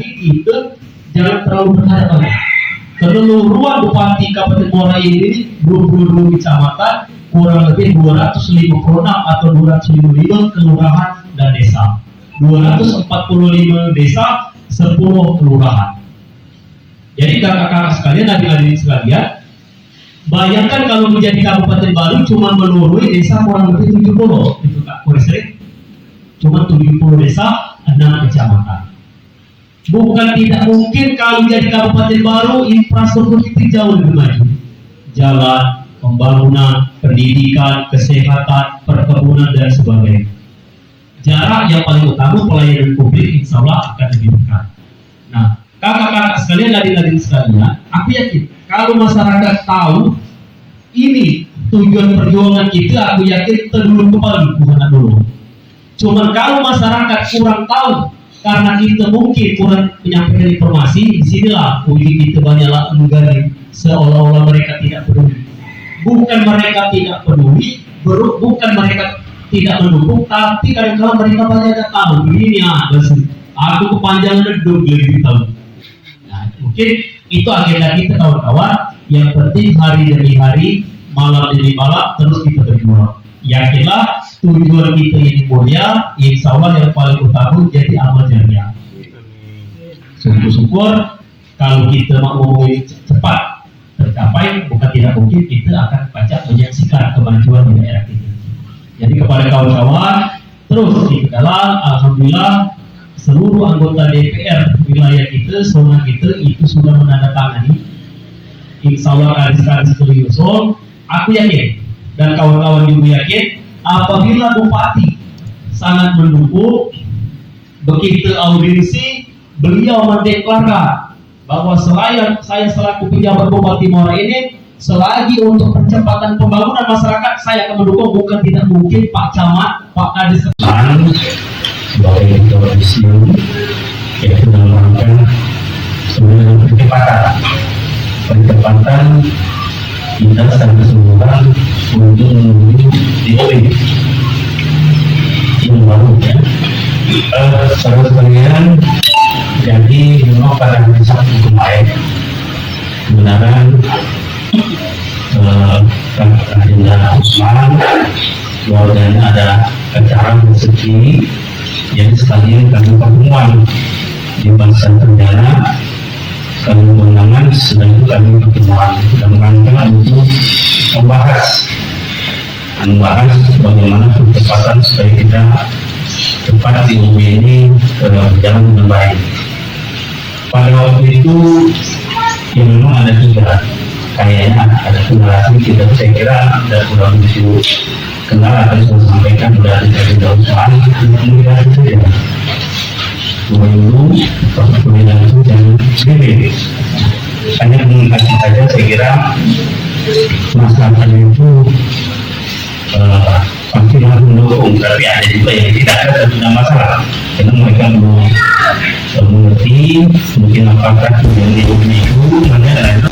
lagi kita jangan terlalu berharap. Keseluruhan Bupati Kabupaten Muara ini 22 kecamatan, kurang lebih 256 atau 255 kelurahan dan desa. 245 desa, 10 kelurahan. Jadi kakak-kakak sekalian, adik-adik sekalian, bayangkan kalau menjadi kabupaten baru cuma menuruni desa kurang lebih 70, itu Kak Koresri. Cuma 70 desa, 6 kecamatan. Bukan tidak mungkin kalau jadi kabupaten baru infrastruktur itu jauh lebih maju. Jalan, pembangunan, pendidikan, kesehatan, perkebunan dan sebagainya. Jarak yang paling utama pelayanan publik insya Allah akan lebih dekat. Nah, kakak-kakak sekalian, adik-adik sekalian, aku yakin kalau masyarakat tahu ini tujuan perjuangan kita, aku yakin terdulu kembali bukan dulu. Cuman kalau masyarakat kurang tahu karena kita mungkin kurang menyampaikan informasi, disinilah uji kita banyaklah enggan, seolah-olah mereka tidak peduli. Bukan mereka tidak peduli, bukan mereka tidak mendukung, tapi kadang-kadang mereka banyak tidak tahu. Ini ya, aku kepanjangan hidup lebih tahu. Nah, mungkin itu agenda kita kawan-kawan. Yang penting hari demi hari, malam demi malam, terus kita berjuang. Yakinlah tujuan kita ini mulia, insya Allah yang paling utama jadi amal jariah. Syukur-syukur kalau kita mau ngomong cepat tercapai, bukan tidak mungkin kita akan banyak menyaksikan kemajuan di daerah kita. Jadi kepada kawan-kawan, terus kita jalan, alhamdulillah seluruh anggota DPR wilayah kita, zona kita itu sudah menandatangani. Insya Allah garis-garis Yusul, aku yakin dan kawan-kawan juga yakin apabila Bupati sangat mendukung, begitu audiensi beliau mendeklarkan bahwa selain saya selaku pejabat Bupati Muara ini, selagi untuk percepatan pembangunan masyarakat saya akan mendukung, bukan tidak mungkin Pak Camat, Pak Kadis sebagai introduksi yaitu dalam rangka sebenarnya percepatan kita secara keseluruhan untuk menuju DOP yang baru ya. Saudara sekalian, jadi memang pada hari Sabtu kemarin kebenaran agenda Usman keluarganya ada acara rezeki, jadi sekalian kami pertemuan di Bansan Tenggara, kami menangan sedang itu kami pertemuan dalam rangka untuk membahas bagaimana percepatan supaya kita cepat di UB ini berjalan dengan baik. Pada waktu itu yang memang ada tiga, kayaknya ada generasi kita, saya kira ada kurang begitu kenal atau saya sampaikan sudah dari daun soal kemudian itu ya dulu proses pemilihan itu jangan sendiri, hanya mengkaji saja. Saya kira masalahnya itu pasti harus mendukung, tapi ada juga yang tidak ada tidak masalah karena mereka belum mengerti mungkin apakah yang diuji itu mana